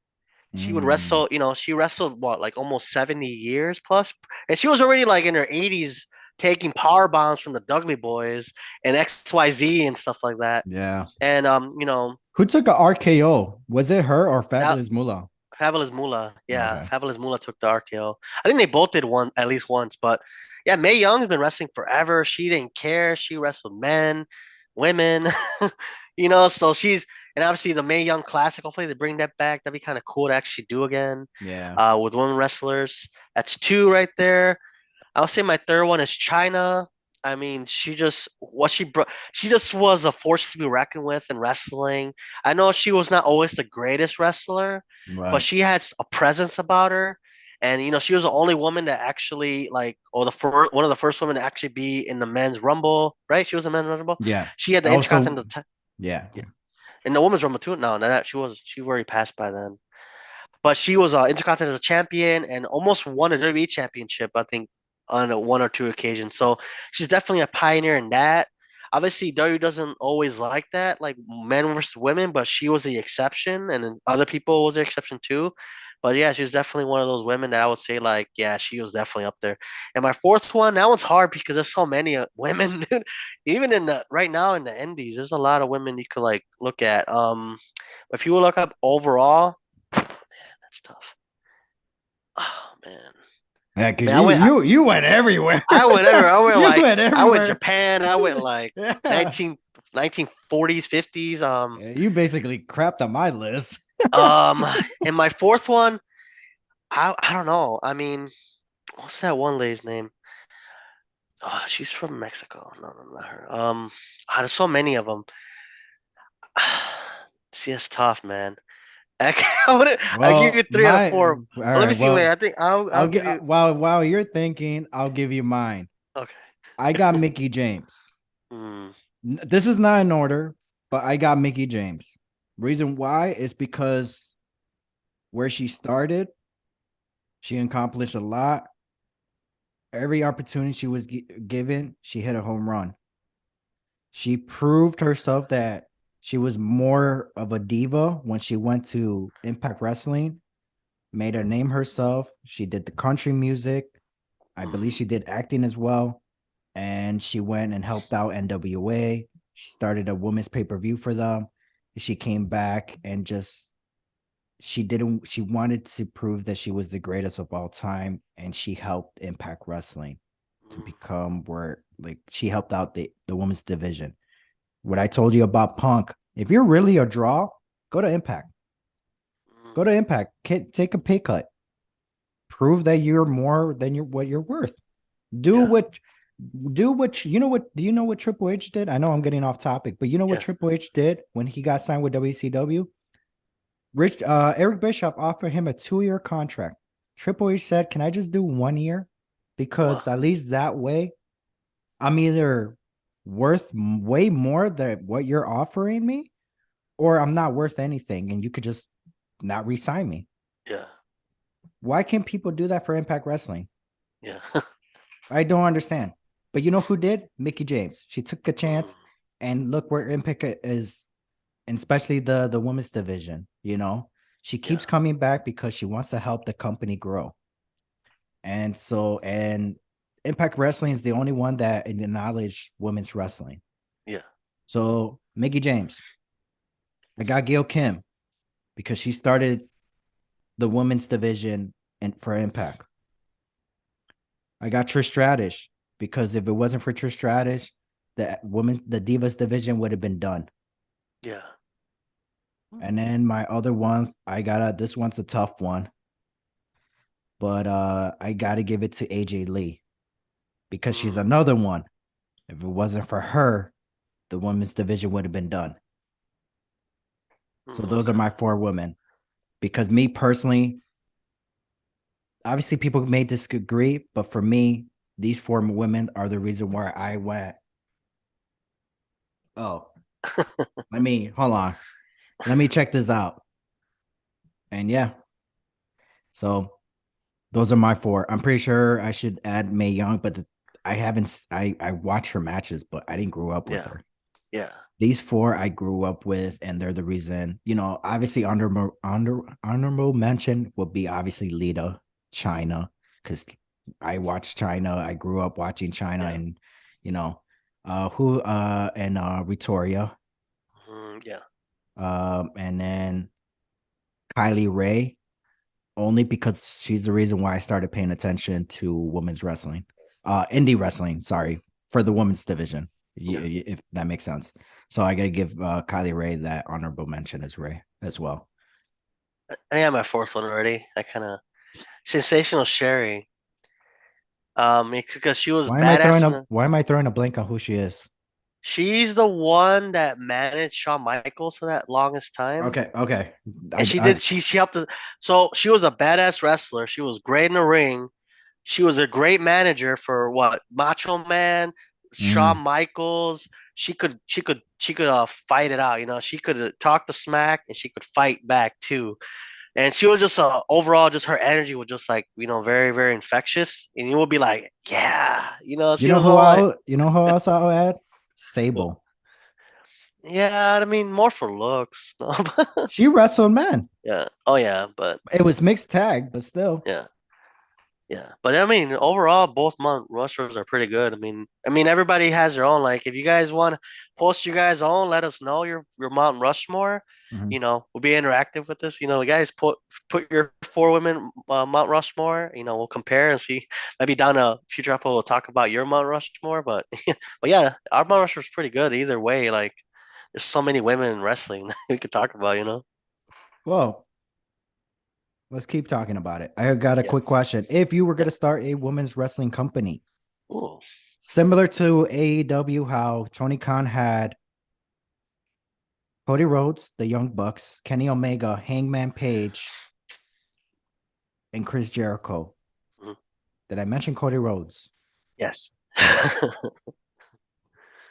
She would Mm, wrestle, she wrestled what, like almost 70 years plus, and she was already like in her 80s taking power bombs from the Dudley Boys and XYZ and stuff like that. yeah. And Who took a RKO? Was it her or that Fabulous Moolah? Fabulous Moolah, yeah, Okay. Fabulous Moolah took the RKO. I think they both did one at least once, but yeah, Mae Young's been wrestling forever. She didn't care. She wrestled men, women, so and obviously the Mae Young Classic. Hopefully they bring that back. That'd be kind of cool to actually do again, Yeah. with women wrestlers. That's two right there. I would say my third one is China. I mean, she just was a force to be reckoned with in wrestling. I know she was not always the greatest wrestler, but Right. she had a presence about her. And she was the only woman to actually like, or the first one of the first women to actually be in the men's rumble, right? She was in the men's rumble. Yeah. She had the Also, intercontinental, yeah. yeah, in the women's rumble too. No, that she already passed by then. But she was an intercontinental champion and almost won a WWE championship, I think, on one or two occasions. So she's definitely a pioneer in that. Obviously, WWE doesn't always like that, like men versus women, but she was the exception, and then other people was the exception too. But yeah, she was definitely one of those women that I would say, like, yeah, she was definitely up there. And my fourth one, that one's hard because there's so many women, even in the right now in the Indies, there's a lot of women you could like look at. If you look up overall, that's tough. Oh man, Yeah, because man, I went. you went everywhere. I went everywhere. You went I went everywhere. Japan. I went like Yeah. 1940s, 50s. Yeah, you basically crapped on my list. Um, and my fourth one, I don't know. I mean, what's that one lady's name? Oh, she's from Mexico. No, no, not her. There's so many of them. See, it's tough, man. I give you Well, three out of my four. all Well, let right. me see. Wait, Well, I think I'll I'll give get you. while you're thinking, I'll give you mine. Okay. I got Mickey James. Hmm. This is not in order, but I got Mickey James. Reason why is because where she started, she accomplished a lot. Every opportunity she was given, she hit a home run. She proved herself that she was more of a diva when she went to Impact Wrestling, made her name herself. She did the country music. I believe she did acting as well. And she went and helped out NWA. She started a women's pay per view for them. She came back and just she wanted to prove that she was the greatest of all time, and she helped Impact Wrestling to Mm, become where, like, she helped out the women's division. What I told you about Punk, if you're really a draw, go to Impact. Go to mm, Impact. Take a pay cut. Prove that you're more than what you're worth. Do yeah, what you know what do you know what Triple H did? I know I'm getting off topic, but you know what yeah. Triple H did when he got signed with WCW? Eric Bischoff offered him a 2-year contract. Triple H said, "Can I just do 1 year? Wow. Because at least that way I'm either worth way more than what you're offering me, or I'm not worth anything, and you could just not re-sign me." Yeah, Why can't people do that for Impact Wrestling? yeah. I don't understand. But you know who did? Mickey James. She took a Mm, chance, and look where Impact is, and especially the women's division. She yeah, keeps coming back because she wants to help the company grow. And Impact Wrestling is the only one that acknowledged women's wrestling. yeah. So Mickey James, I got Gail Kim because she started the women's division and for Impact. I got Trish Stratus because if it wasn't for Trish Stratus, the Divas division would have been done. Yeah. And Mm, then my other one, this one's a tough one, but I gotta give it to AJ Lee because she's mm, another one. If it wasn't for her, the women's division would have been done. So those are okay. my 4 women. Because me personally, obviously people may disagree, but for me, these 4 women are the reason why I went. Oh, let me hold on. Let me check this out. And yeah, so those are my 4. I'm pretty sure I should add May Young, but I haven't. I watch her matches, but I didn't grow up with Yeah, her. yeah, These 4 I grew up with, and they're the reason. Obviously, honorable mention would be obviously Lita, China, because I watched China. I grew up watching China, yeah. and who and Victoria, Yeah. and then Kylie Ray, only because she's the reason why I started paying attention to women's wrestling, indie wrestling. Sorry, for the women's division, Yeah. if that makes sense. So I gotta give Kylie Ray that honorable mention as well. I have my fourth one already. I kind of sensational Sherry. Because she was badass in the, Why am I throwing a blank on who she is? she's the one that managed Shawn Michaels for that longest time. Okay. And she helped so she was a badass wrestler. She was great in the ring. She was a great manager for what? Macho Man, Shawn mm, Michaels. She could fight it out, you know. She could talk the smack and she could fight back too. And she was just overall, just her energy was just like, very, very infectious. And you would be like, yeah, she was all like, you know who else I'll add? well, Sable. yeah, I mean, more for looks. No, She wrestled man. yeah. Oh yeah, but It was mixed tag, but still. yeah. Yeah, but I mean, overall, both Mount Rushmores are pretty good. I mean, everybody has their own. Like, if you guys want to post your guys' own, let us know your Mount Rushmore. Mhm. We'll be interactive with this. Guys, put your 4 women Mount Rushmore. We'll compare and see. Maybe down a future episode, we'll talk about your Mount Rushmore. But but yeah, our Mount Rushmore is pretty good either way. Like, there's so many women in wrestling we could talk about. Well, let's keep talking about it. I got a Yeah, quick question. If you were yeah. going to start a women's wrestling company, Ooh. similar to AEW, how Tony Khan had Cody Rhodes, the Young Bucks, Kenny Omega, Hangman Page, and Chris Jericho. Mhm. Did I mention Cody Rhodes? Yes.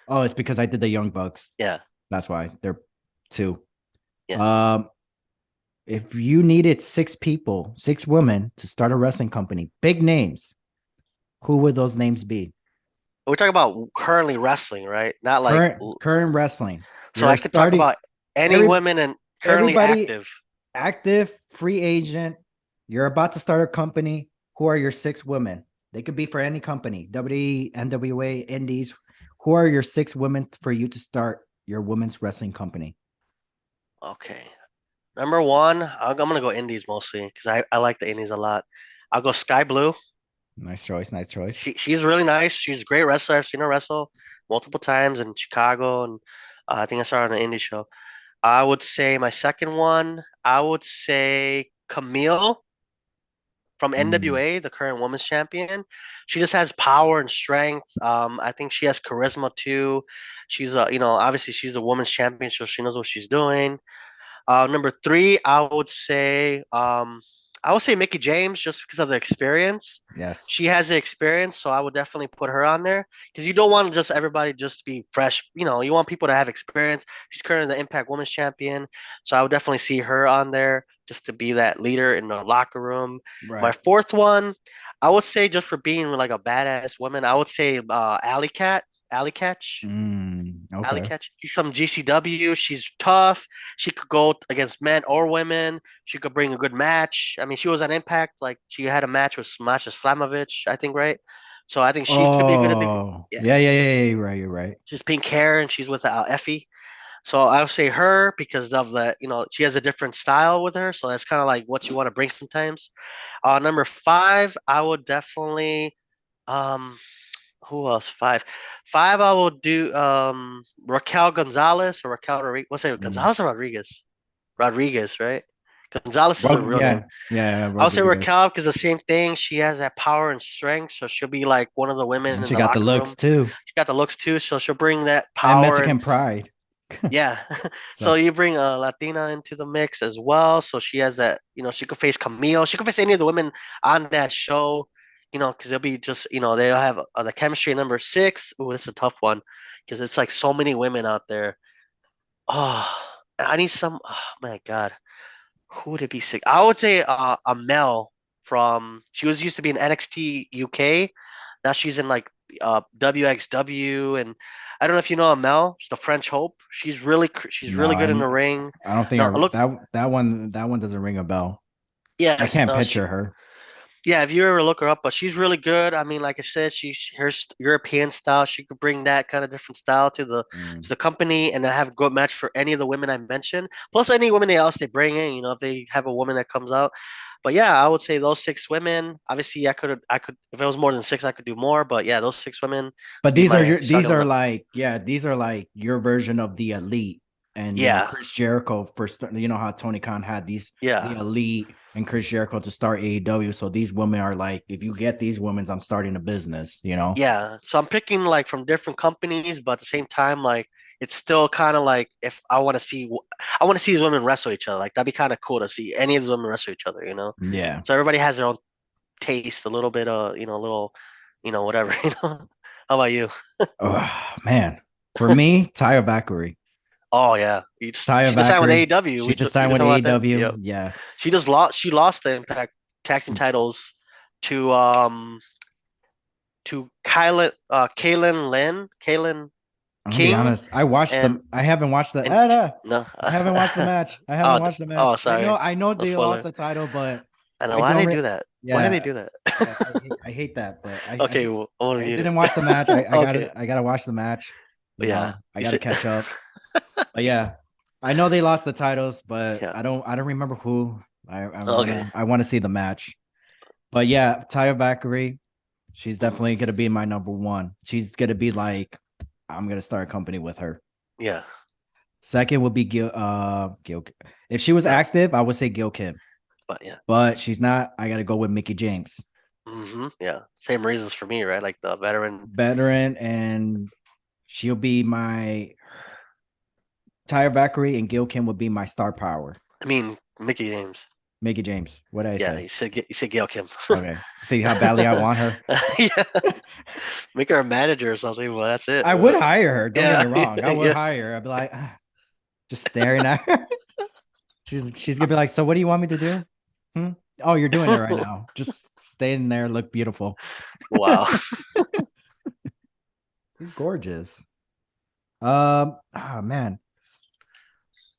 Oh, it's because I did the Young Bucks. Yeah, That's why they're 2. yeah. Um, if you needed 6 people, 6 women to start a wrestling company, big names, who would those names be? We're talking about currently wrestling, right? Not like Current wrestling. so You're I could talk starting about any every women and currently everybody active. active, free agent. You're about to start a company. Who are your 6 women? They could be for any company, WWE, NWA, Indies. Who are your 6 women for you to start your women's wrestling company? Okay. Number one, I'm gonna go indies mostly because I like the indies a lot. I'll go Sky Blue. Nice choice. Nice choice. She's really nice. She's a great wrestler. I've seen her wrestle multiple times in Chicago, and I think I saw her on an indie show. I would say my second one. I would say Camille from Mm, NWA, the current women's champion. She just has power and strength. I think she has charisma too. She's a, obviously she's a women's champion, so she knows what she's doing. Number three, I would say Mickey James just because of the experience. She yes. has the experience, so I would definitely put her on there because you don't want just everybody just to be fresh. You want people to have experience. She's currently the Impact Women's Champion, so I would definitely see her on there just to be that leader in the locker room. My Right. fourth one, I would say just for being like a badass woman, I would say Alley Catch. Alley Okay. Catch. She's from GCW. She's tough. She could go against men or women. She could bring a good match. I mean, she was on Impact. Like she had a match with Masha Slamovich, I think, right? So I think she could be a good addition. Oh, Yeah, yeah, yeah, yeah, yeah. You're right. You're right. she's pink hair and she's with Effie. So I would say her because of the, she has a different style with her. So that's kind of like what you want to bring sometimes. Number five, I would definitely um who else? Five. Five, I will do Raquel Gonzalez or Raquel Rodriguez. What's it? Mm. Gonzalez or Rodriguez? Rodriguez, right? Gonzalez is her Well, real name. yeah, yeah, I would say Rodriguez. Raquel because the same thing. She has that power and strength, so she'll be like one of the women And in she the got the locker looks room. too, She got the looks too, so she'll bring that and power and Mexican pride. yeah. So So, you bring a Latina into the mix as well. So she has that, she could face Camille. She could face any of the women on that show, because they'll be just, they'll have the chemistry. Number six. Ooh, it's a tough one because it's like so many women out there. Oh, I need some. Oh my God. Who would it be sick? I would say a Mel she was used to be in NXT UK. Now she's in like WXW, and I don't know if you know Mel. She's the French Hope. She's no, really good in the ring. I don't think No, look, that one doesn't ring a bell. I yes, can't no, picture her. yeah, if you ever look her up, but she's really good. I mean, like I said, European style. She could bring that kind of different style to the Mm. company, and I have a good match for any of the women I mentioned. Plus, any women else they bring in. If they have a woman that comes out. But yeah, I would say those six women. Obviously, I could, if it was more than six, I could do more. But yeah, those six women But be these are my your these starting are lineup. like yeah, these are like your version of the elite. And Yeah, Chris Jericho first, how Tony Khan had the yeah. elite and Chris Jericho to start AEW. So these women are like, if you get these women, I'm starting a business. Yeah, so I'm picking like from different companies, but at the same time, like it's still kind of like if I want to see these women wrestle each other. Like that'd be kind of cool to see any of these women wrestle each other. Yeah. So everybody has their own taste, a little bit of, a little, whatever. How about you? Oh man. For me, Taya Valkyrie. Oh yeah, Taya she just signed with Valkyrie. AEW. She just We signed just with talking about that. AEW. Yep. Yeah. She lost the Impact Tag Team titles to Kaylin I'm gonna be King honest. I watched and them. I haven't watched the and no. I haven't watched the match. I haven't Oh, watched the oh, match. I know sorry. I know No they lost spoiler. the title, but I know I why don't they do that. Why do they yeah, do that? yeah, I hate that, but Okay, well, I want to I mute it. didn't watch the match. I Okay, gotta watch the match. but yeah, I you gotta said, catch up. But yeah, I know they lost the titles, but yeah. I don't remember who. Okay, I wanna see the match. But yeah, Taya Valkyrie, she's mhm, definitely gonna be my number one. She's gonna be like, I'm gonna start a company with her. yeah, Second would be Gil. If she was yeah, active, I would say Gil Kim, but yeah, but she's not. I gotta go with Mickey James, yeah. Same reasons for me, right? Like the veteran. veteran, and she'll be my Tyra Valkyrie, and Gil Kim would be my star power. I mean, Mickey James. Mickey James. What did I Yeah, say? you said Gail Kim. Okay. See how badly I want her. Yeah, make her a manager or something. But that's it. I would hire her. Don't get me Yeah, wrong. I would yeah. hire her. I'd be like, just staring at her. She's gonna be like, so what do you want me to do? Hmm? Oh, you're doing it right now. Just stay in there, look beautiful. Wow, She's gorgeous. Oh man,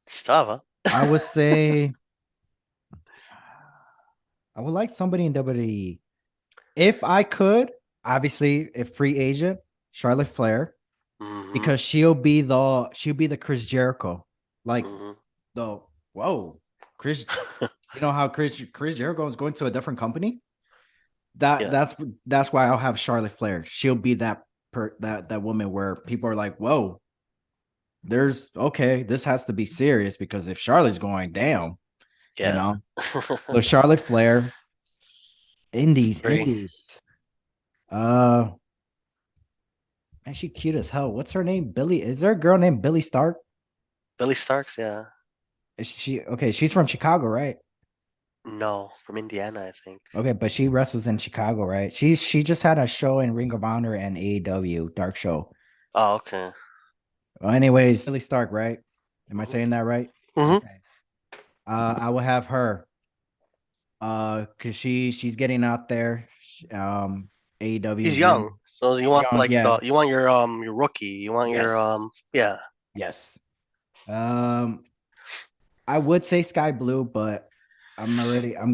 stuff, I huh? would say I would like somebody in WWE. If I could, obviously, if free agent, Charlotte Flair, hmm because she'll be the Chris Jericho, like hmm the whoa. Chris, you know how Chris Jericho is going to a different company. That Yeah, that's that's why I'll have Charlotte Flair. She'll be that woman where people are like, whoa, there's okay, this has to be serious because if Charlotte's going down, you yeah. know. So Charlotte Flair, Indies, Three. Indies. Uh, man, she cute as hell. What's her name? Billy. Is there a girl named Billy Stark? Billy Starks, yeah. Is she okay? She's from Chicago, right? No, from Indiana, I think. Okay, but she wrestles in Chicago, right? She just had a show in Ring of Honor and AEW Dark Show. Oh, okay. Well, anyways, Billy Stark, right? Am I Hmm. saying that right? Hmm. Okay. I will have her. Cause she's getting out there. AEW He's is young, young. so you She's want young, like yeah. you want your rookie. You want your Yes, yeah. yes. Um, I would say Sky Blue, but I'm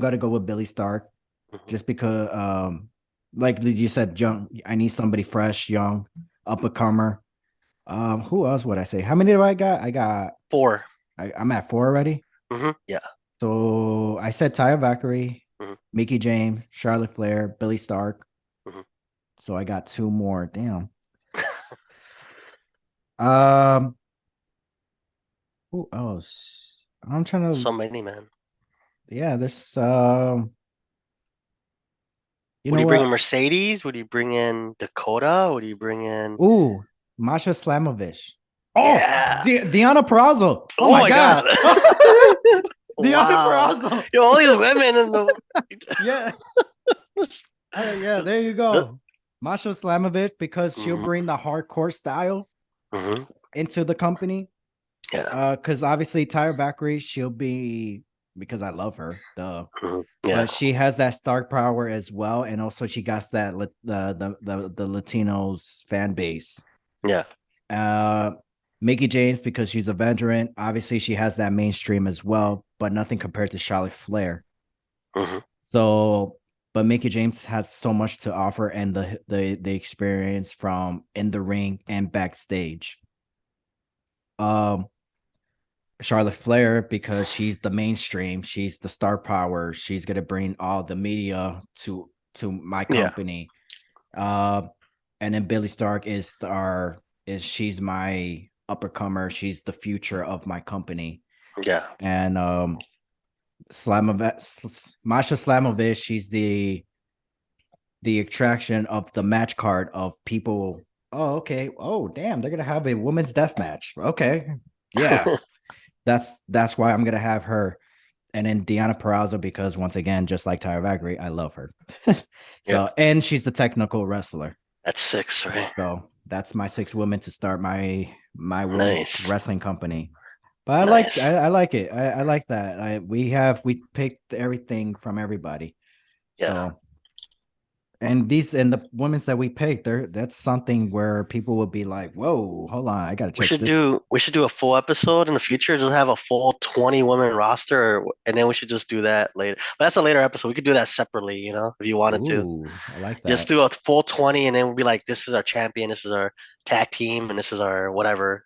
gonna go with Billy Stark Hmm. just because like you said, young. I need somebody fresh, young, up and comer. Who else would I say? How many do I got? Four. I'm at four already. Yeah. So I said Taya Valkyrie, Hmm. Mickey James, Charlotte Flair, Billy Stark. Hmm. So I got two more. Damn. Um, who else? I'm trying to. So many, man. Yeah, there's. You Would know you bring in what? Mercedes? Would you bring in Dakota? Would you bring in? Ooh, Masha Slamovich. Oh, Yeah. Deanna Perrazzo. Oh Oh my my god. God. Deanna Wow. Perrazzo. You know, all these women in the. Yeah. Yeah, there you go. Masha Slamovich, because she'll Hmm. bring the hardcore style Hmm. into the company. Yeah. Because obviously Tyra Valkyrie, she'll be because I love her, duh. Hmm. Yeah. But she has that star power as well, and also she got that the Latinos fan base. Yeah. Uh, Mickey James because she's a veteran. Obviously, she has that mainstream as well, but nothing compared to Charlotte Flair. Hmm. So, but Mickey James has so much to offer, and the experience from in the ring and backstage. Um, Charlotte Flair because she's the mainstream, she's the star power, she's gonna bring all the media to my Yeah. company. Uh, and then Billy Stark is she's my uppercomer, she's the future of my company. Yeah. And Masha Slamovich, she's the attraction of the match card of people. Oh, okay. Oh, damn, they're gonna have a women's death match. Okay, yeah, that's why I'm gonna have her. And then Deanna Perrazzo because once again, just like Tyra Valkyrie, I love her. Yeah. So and she's the technical wrestler. That's six, right? So that's my six women to start my women's Nice. wrestling company. But I like Nice. I like it. I like that. We picked everything from everybody. Yeah. So and the women's that we picked, that's something where people would be like, whoa, hold on, I gotta check this. We should do a full episode in the future. Just have a full 20 women roster, and then we should just do that later. But that's a later episode. We could do that separately, if you wanted to. Ooh, I like Just that. do a full 20, and then we'll be like, this is our champion, this is our tag team, and this is our whatever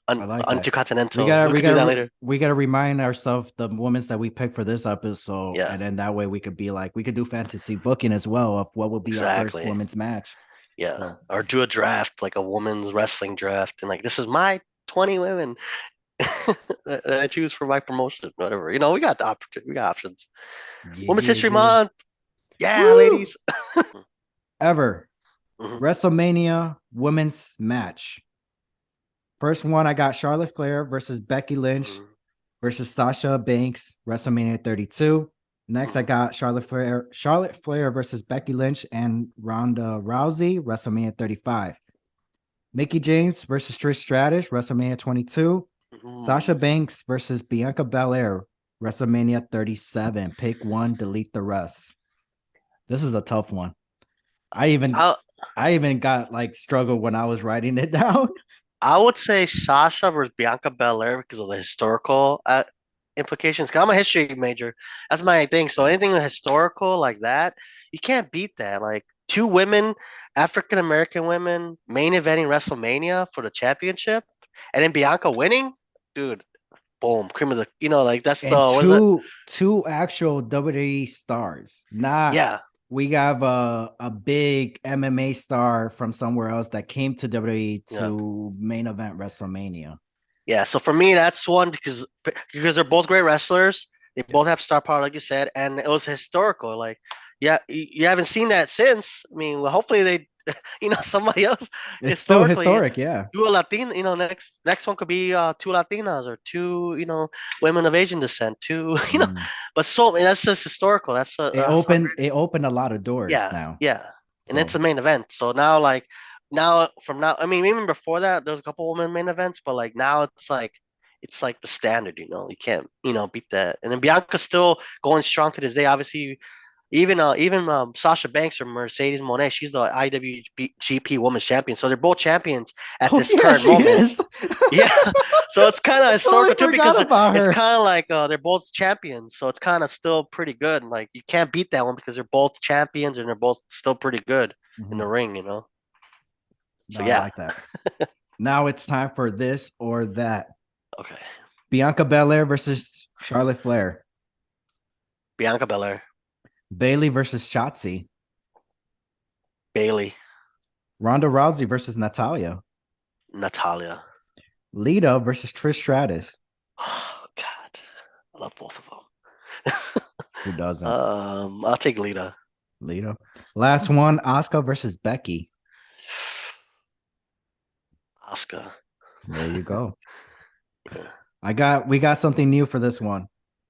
I like that. intercontinental. We could do that later. We gotta remind ourselves the women's that we picked for this episode, Yeah, and then that way we could be like we could do fantasy booking as well of what will be our first exactly. women's match. Yeah, So or do a draft like a women's wrestling draft, and like this is my 20 women that I choose for my promotion, whatever. We got the opportunity, we got options. yeah, Women's yeah, History yeah. Month, yeah, Woo! ladies. Ever Mhm, WrestleMania women's match. First one, I got Charlotte Flair versus Becky Lynch mhm, versus Sasha Banks, WrestleMania 32. Next, I mhm, got Charlotte Flair versus Becky Lynch and Ronda Rousey, WrestleMania 35. Mickey James versus Trish Stratus, WrestleMania 22. mhm. Sasha Banks versus Bianca Belair, WrestleMania 37. Pick one, delete the rest. This is a tough one. I even I I even got like struggle when I was writing it down. I would say Sasha versus Bianca Belair because of the historical implications. 'Cause I'm a history major. That's my thing. So anything historical like that, you can't beat that. Like two women, African American women, main eventing WrestleMania for the championship, and then Bianca winning, dude. boom, cream of the, like that's the And what is it? two actual WWE stars. Not Yeah, we have a big MMA star from somewhere else that came to WWE yeah. to main event WrestleMania. Yeah, so for me, that's one because they're both great wrestlers. They both Yes. have star power, like you said, and it was historical. Like, yeah, you haven't seen that since. I mean, well, hopefully they, somebody else It's still historically historic, yeah. do a Latina. Next one could be two Latinas or two, women of Asian descent. Two, Mm. but so that's just historical. That's how great. It opened a lot of doors Yeah, now. yeah, and it's So a main event. So now, like, from now, I mean, even before that, there's a couple women main events, but like now it's like the standard. You can't beat that. And then Bianca's still going strong to this day. Obviously, even Sasha Banks or Mercedes Moné, she's the IWGP Women's Champion. So they're both champions at oh this yeah, current she moment. is. Yeah, so it's kind of I totally historical too because forgot about it's her. kind of like they're both champions, so it's kind of still pretty good. Like you can't beat that one because they're both champions and they're both still pretty good in the Mhm. ring. No, So I yeah, like that. Now it's time for this or that. okay, Bianca Belair versus Charlotte Flair. Bianca Belair, Bailey versus Shotzi. Bailey, Ronda Rousey versus Natalia. Natalia. Lita versus Trish Stratus. Oh God, I love both of them. Who doesn't? I'll take Lita. Lita. Last one, Asuka versus Becky. Oscar. There you go. Yeah. We got something new for this one.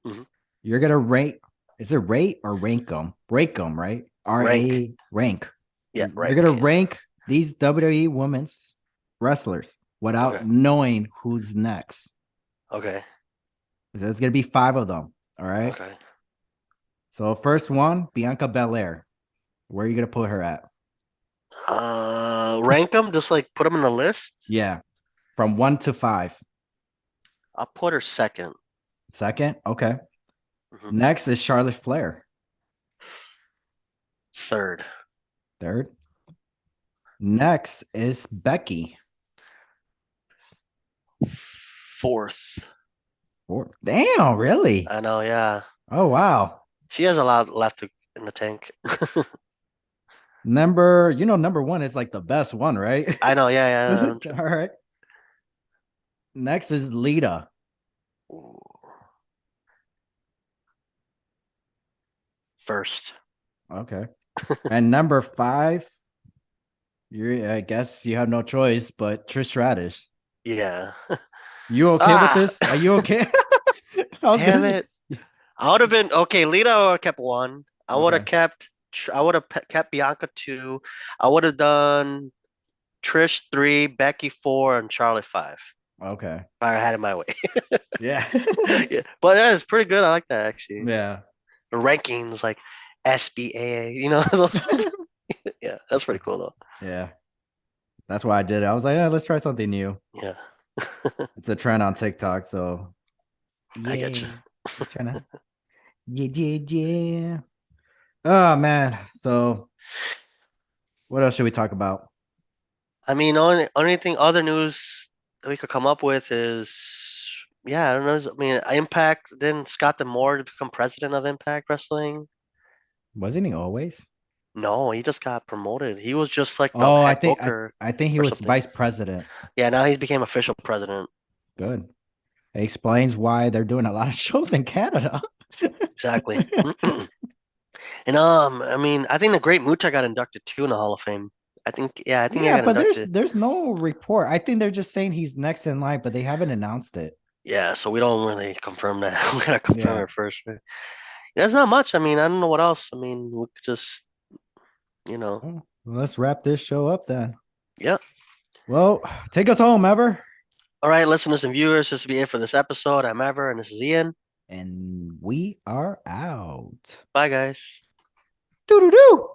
Mhm. You're gonna rate. Is it rate or rank them? Rank them, right? Rank. Rank. Yeah, You're rank. gonna Yeah. rank these WWE women's wrestlers Okay. without knowing who's next. Okay. There's gonna be five of them. All right. Okay. So first one, Bianca Belair. Where are you gonna put her at? Rank them. Just like put them in the list. Yeah, from 1 to 5. I'll put her second. Second, okay. Mhm. Next is Charlotte Flair. Third. Third. Next is Becky. Fourth. Fourth. Damn, really? I know. Yeah. Oh wow. She has a lot left in the tank. Number one is like the best one, right? I know. Yeah. Yeah. All right. Next is Lita. Ooh. First. Okay. And number 5, I guess you have no choice, but Trish Stratus. Yeah. You okay with Ah. this? Are you okay? I was Damn gonna. it. I would have been okay. Lita would have kept one. Okay. I would have kept Bianca two. I would have done Trish three, Becky four, and Charlotte five. Okay. If I had it my way. Yeah. Yeah, but that is pretty good. I like that actually. Yeah. The rankings like SBA, those ones. Yeah, that's pretty cool though. Yeah. That's why I did it. I was like, let's try something new. Yeah, It's a trend on TikTok. So, I get yeah. you. Trying to. Yeah, yeah, yeah. Oh, man. So, what else should we talk about? I mean, only thing other news that we could come up with is yeah, I don't know. I mean, Impact didn't Scott D'Amore to become president of Impact Wrestling? Wasn't he always? No, he just got promoted. He was just like the Oh, head booker I think he or was something. vice president. Yeah, now he's became official president. Good. It explains why they're doing a lot of shows in Canada. Exactly. And I mean, I think the Great Muta got inducted too in the Hall of Fame. I think he Yeah, got but inducted. there's no report. I think they're just saying he's next in line, but they haven't announced it. Yeah, so we don't really confirm that. We gotta confirm Yeah. it first. Right? Yeah, that's not much. I mean, I don't know what else. I mean, we could just, you know, Well, let's wrap this show up then. yeah. Well, take us home, Ever. All right, listeners and viewers, this will be it for this episode. I'm Ever, and this is Ian. And we are out. Bye, guys. Doo doo doo.